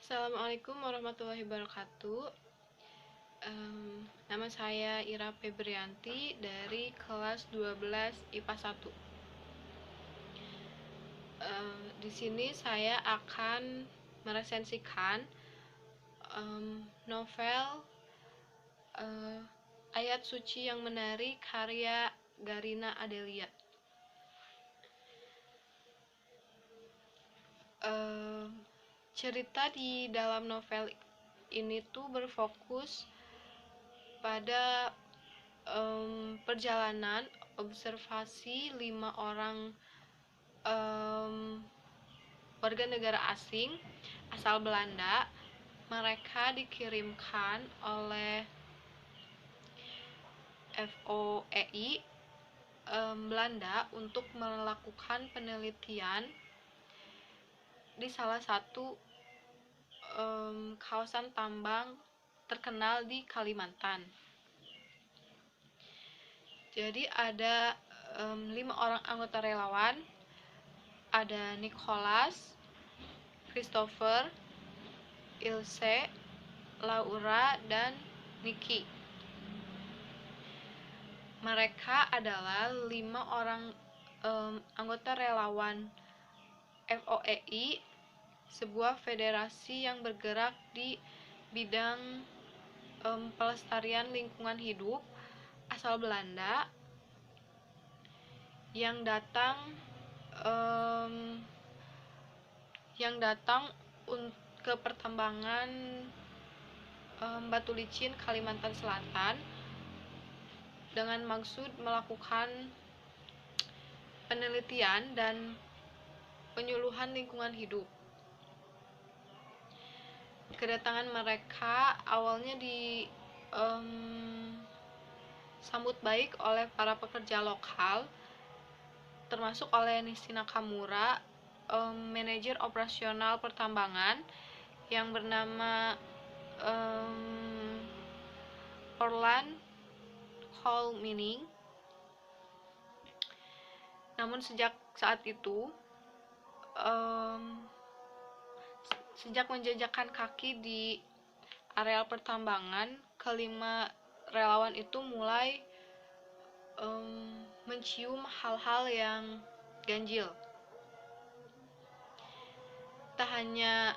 Assalamualaikum warahmatullahi wabarakatuh. Nama saya Ira Febrianti dari kelas 12 IPA 1. Di sini saya akan meresensikan novel Ayat Suci yang Menari karya Garina Adelia. Cerita di dalam novel ini tuh berfokus pada perjalanan observasi 5 orang warga negara asing asal Belanda. Mereka dikirimkan oleh FOEI Belanda untuk melakukan penelitian di salah satu kawasan tambang terkenal di Kalimantan. Jadi ada 5 orang anggota relawan, ada Nicholas, Christopher, Ilse, Laura, dan Nikki. Mereka adalah 5 orang anggota relawan FOEI, sebuah federasi yang bergerak di bidang pelestarian lingkungan hidup asal Belanda yang datang ke pertambangan batu licin Kalimantan Selatan dengan maksud melakukan penelitian dan penyuluhan lingkungan hidup. Kedatangan mereka awalnya disambut baik oleh para pekerja lokal, termasuk oleh Nishi Nakamura, manajer operasional pertambangan yang bernama Orland Coal Mining. Namun sejak saat itu, sejak menjejakkan kaki di areal pertambangan, kelima relawan itu mulai mencium hal-hal yang ganjil. Tak hanya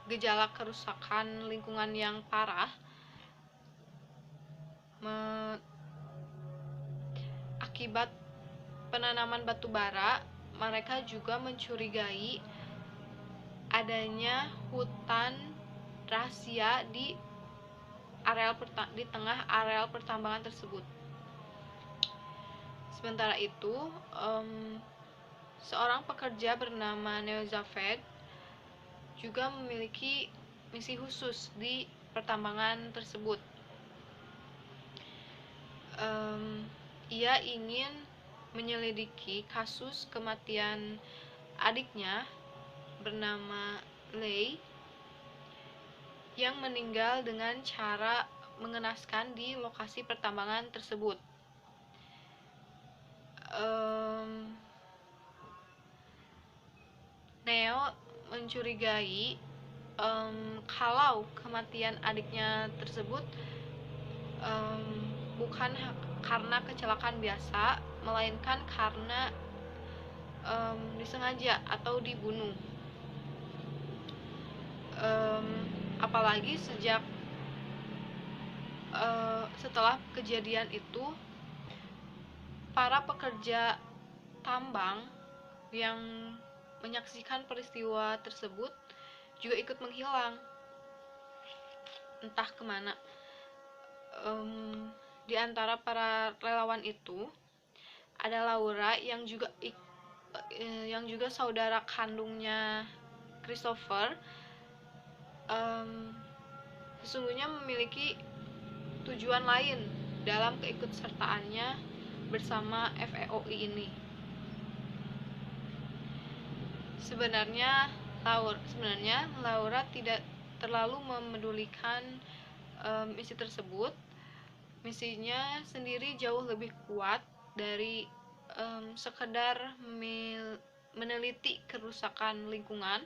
gejala kerusakan lingkungan yang parah akibat penanaman batu bara, mereka juga mencurigai adanya hutan rahasia di tengah areal pertambangan tersebut. Sementara itu, seorang pekerja bernama Neo Zaved juga memiliki misi khusus di pertambangan tersebut. Ia ingin menyelidiki kasus kematian adiknya bernama Lei yang meninggal dengan cara mengenaskan di lokasi pertambangan tersebut. Neo mencurigai kalau kematian adiknya tersebut bukan karena kecelakaan biasa, melainkan karena disengaja atau dibunuh. Apalagi setelah kejadian itu, para pekerja tambang yang menyaksikan peristiwa tersebut juga ikut menghilang, entah kemana. Di antara para relawan itu ada Laura yang juga saudara kandungnya Christopher. Sesungguhnya memiliki tujuan lain dalam keikutsertaannya bersama FOEI ini. Sebenarnya Laura tidak terlalu memedulikan misi tersebut. Misinya sendiri jauh lebih kuat dari sekedar meneliti kerusakan lingkungan.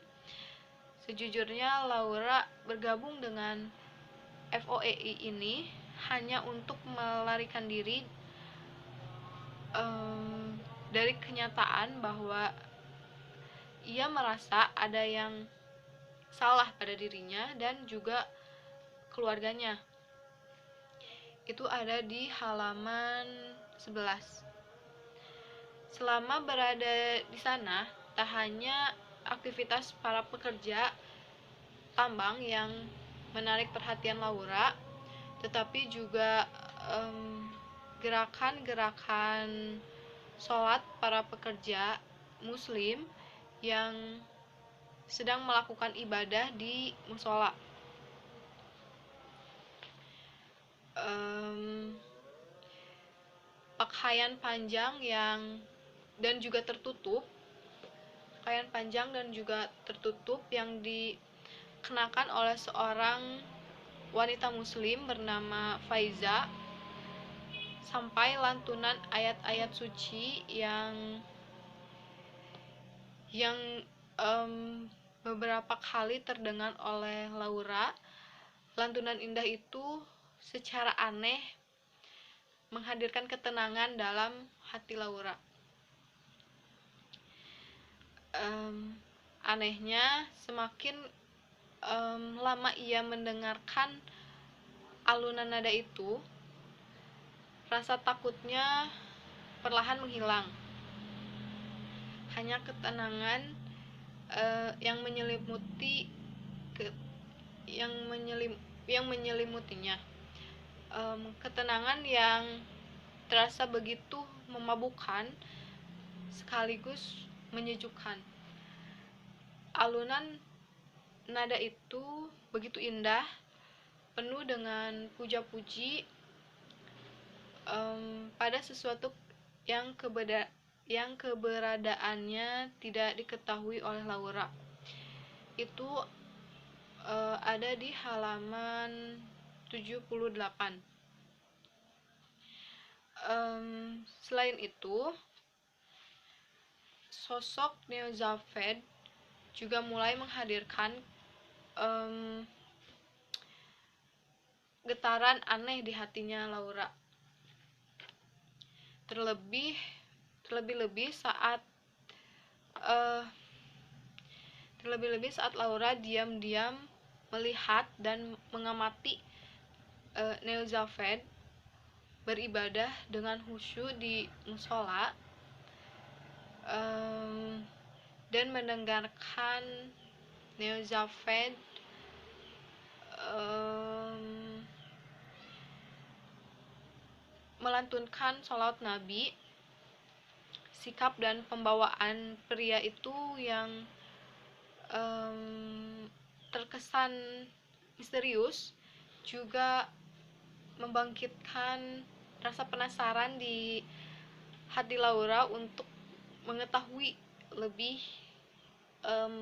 Sejujurnya Laura bergabung dengan FOEI ini hanya untuk melarikan diri dari kenyataan bahwa ia merasa ada yang salah pada dirinya dan juga keluarganya. Itu ada di halaman 11. Selama berada di sana, tak hanya aktivitas para pekerja tambang yang menarik perhatian Laura, tetapi juga gerakan-gerakan sholat para pekerja muslim yang sedang melakukan ibadah di musola. Pakaian panjang dan juga tertutup yang dikenakan oleh seorang wanita muslim bernama Faiza, sampai lantunan ayat-ayat suci yang beberapa kali terdengar oleh Laura. Lantunan indah itu secara aneh menghadirkan ketenangan dalam hati Laura. Anehnya, semakin lama ia mendengarkan alunan nada itu, rasa takutnya perlahan menghilang. Hanya ketenangan yang menyelimutinya. Ketenangan yang terasa begitu memabukkan sekaligus menyejukkan. Alunan nada itu begitu indah, penuh dengan puja-puji pada sesuatu yang keberadaannya tidak diketahui oleh Laura. Itu ada di halaman 78. Selain itu, sosok Neo-Zafed juga mulai menghadirkan getaran aneh di hatinya Laura. Terlebih-lebih saat Laura diam-diam melihat dan mengamati Neo-Zafed beribadah dengan khusyuk di musola, dan mendengarkan Neo-Zafed melantunkan sholawat Nabi. Sikap dan pembawaan pria itu yang terkesan misterius juga membangkitkan rasa penasaran di hati Laura untuk mengetahui lebih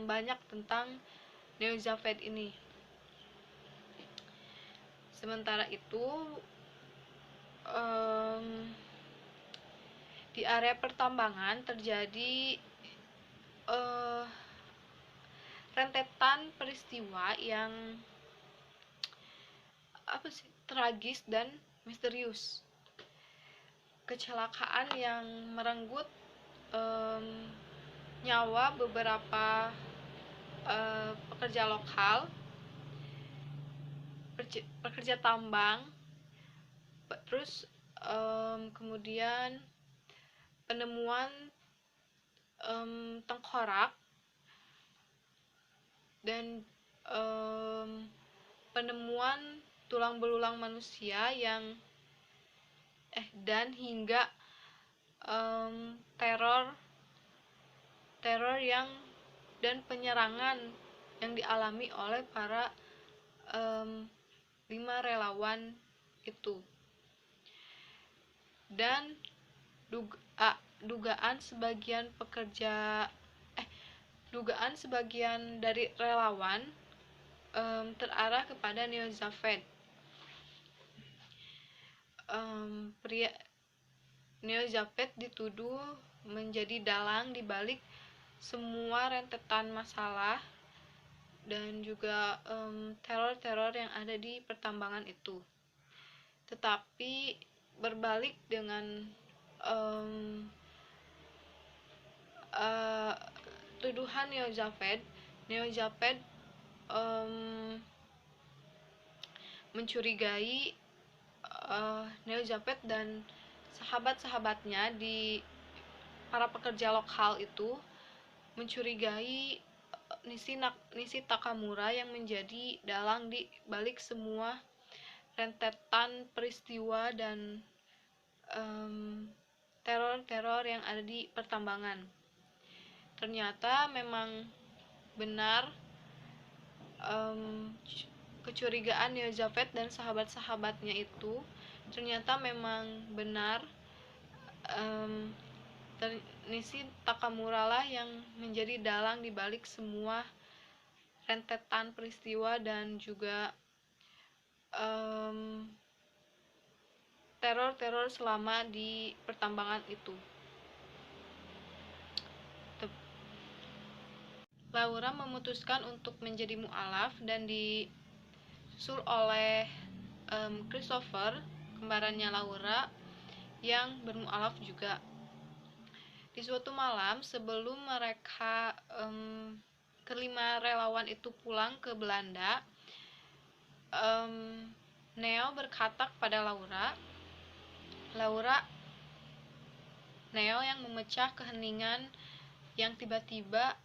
banyak tentang Neo-Zafed ini. Sementara itu, di area pertambangan terjadi rentetan peristiwa yang tragis dan misterius. Kecelakaan yang merenggut nyawa beberapa pekerja lokal, pekerja tambang, terus kemudian penemuan tengkorak dan penemuan tulang belulang manusia dan hingga teror dan penyerangan yang dialami oleh para 5 relawan itu. Dan dugaan sebagian dari relawan terarah kepada Neo-Zafed. Pria Neo-Zafed dituduh menjadi dalang di balik semua rentetan masalah dan juga teror-teror yang ada di pertambangan itu. Tetapi berbalik dengan tuduhan Neo Japed mencurigai Neo Japed dan sahabat-sahabatnya di para pekerja lokal itu mencurigai Nishi Takamura yang menjadi dalang di balik semua rentetan peristiwa dan teror-teror yang ada di pertambangan. Ternyata memang benar kecurigaan Neo Japed dan sahabat-sahabatnya itu ternyata memang benar. Nishi Takamura lah yang menjadi dalang dibalik semua rentetan peristiwa dan juga teror-teror selama di pertambangan itu. Laura memutuskan untuk menjadi mu'alaf dan disusul oleh Christopher, kembarannya Laura, yang bermu'alaf juga. Di suatu malam sebelum mereka kelima relawan itu pulang ke Belanda, Neo berkata kepada Neo yang memecah keheningan yang tiba-tiba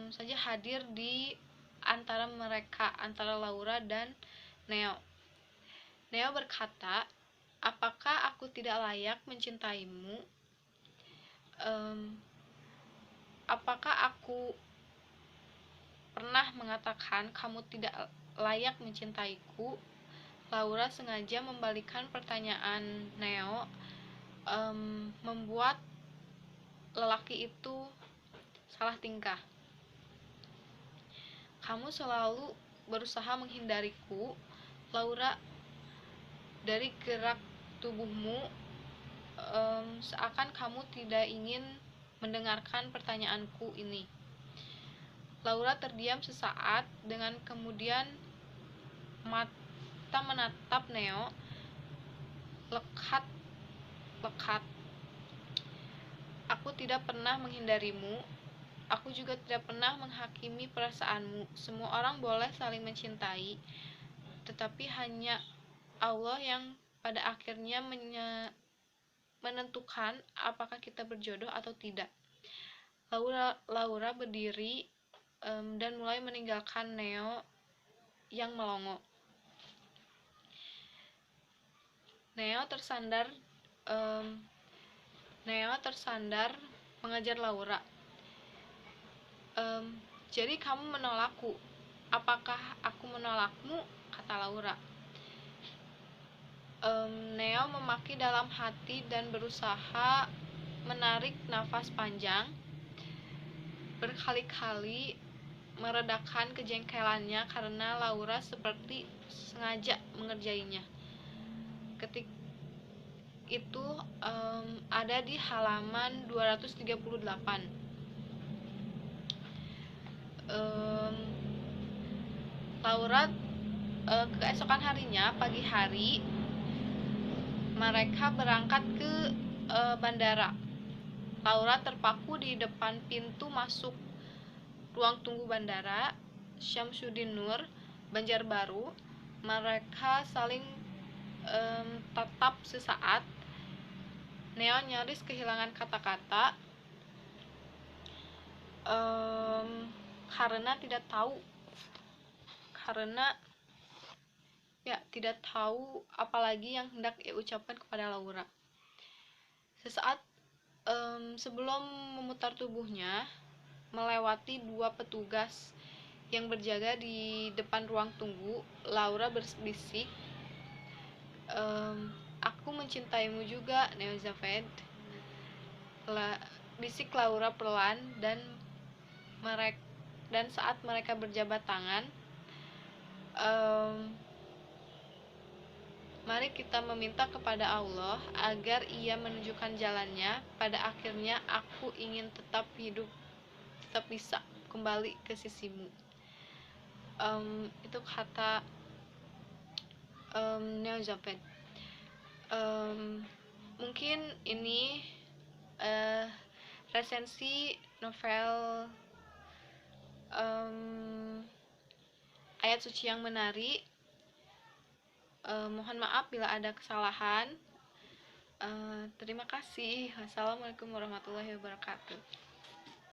saja hadir di antara mereka, antara Laura dan Neo. Neo berkata, "Apakah aku tidak layak mencintaimu? Apakah aku pernah mengatakan kamu tidak layak mencintaiku?" Laura sengaja membalikkan pertanyaan Neo, membuat lelaki itu salah tingkah. "Kamu selalu berusaha menghindariku, Laura. Dari gerak tubuhmu, seakan kamu tidak ingin mendengarkan pertanyaanku ini." Laura terdiam sesaat, dengan kemudian mata menatap Neo lekat. "Aku tidak pernah menghindarimu. Aku juga tidak pernah menghakimi perasaanmu. Semua orang boleh saling mencintai, tetapi hanya Allah yang pada akhirnya menentukan apakah kita berjodoh atau tidak." Laura berdiri dan mulai meninggalkan Neo yang melongo. Neo tersandar mengejar Laura. "Jadi kamu menolakku? Apakah aku menolakmu?" kata Laura. Neo memaki dalam hati dan berusaha menarik nafas panjang, berkali-kali meredakan kejengkelannya karena Laura seperti sengaja mengerjainya. Ketika itu ada di halaman 238. Laura keesokan harinya, pagi hari, mereka berangkat ke bandara. Laura terpaku di depan pintu masuk ruang tunggu bandara Syamsuddin Nur, Banjarbaru. Mereka saling tatap sesaat. Neo nyaris kehilangan kata-kata karena tidak tahu apalagi yang hendak ia ucapkan kepada Laura. Sesaat sebelum memutar tubuhnya melewati dua petugas yang berjaga di depan ruang tunggu, Laura berbisik, "Aku mencintaimu juga, Neo Japed," bisik Laura pelan, dan saat mereka berjabat tangan, "Mari kita meminta kepada Allah agar Ia menunjukkan jalannya. Pada akhirnya aku ingin tetap hidup, tetap bisa kembali ke sisimu." Itu kata Neo Japet. Mungkin ini resensi novel Ayat Suci yang Menari. Mohon maaf bila ada kesalahan. Terima kasih. Wassalamualaikum warahmatullahi wabarakatuh.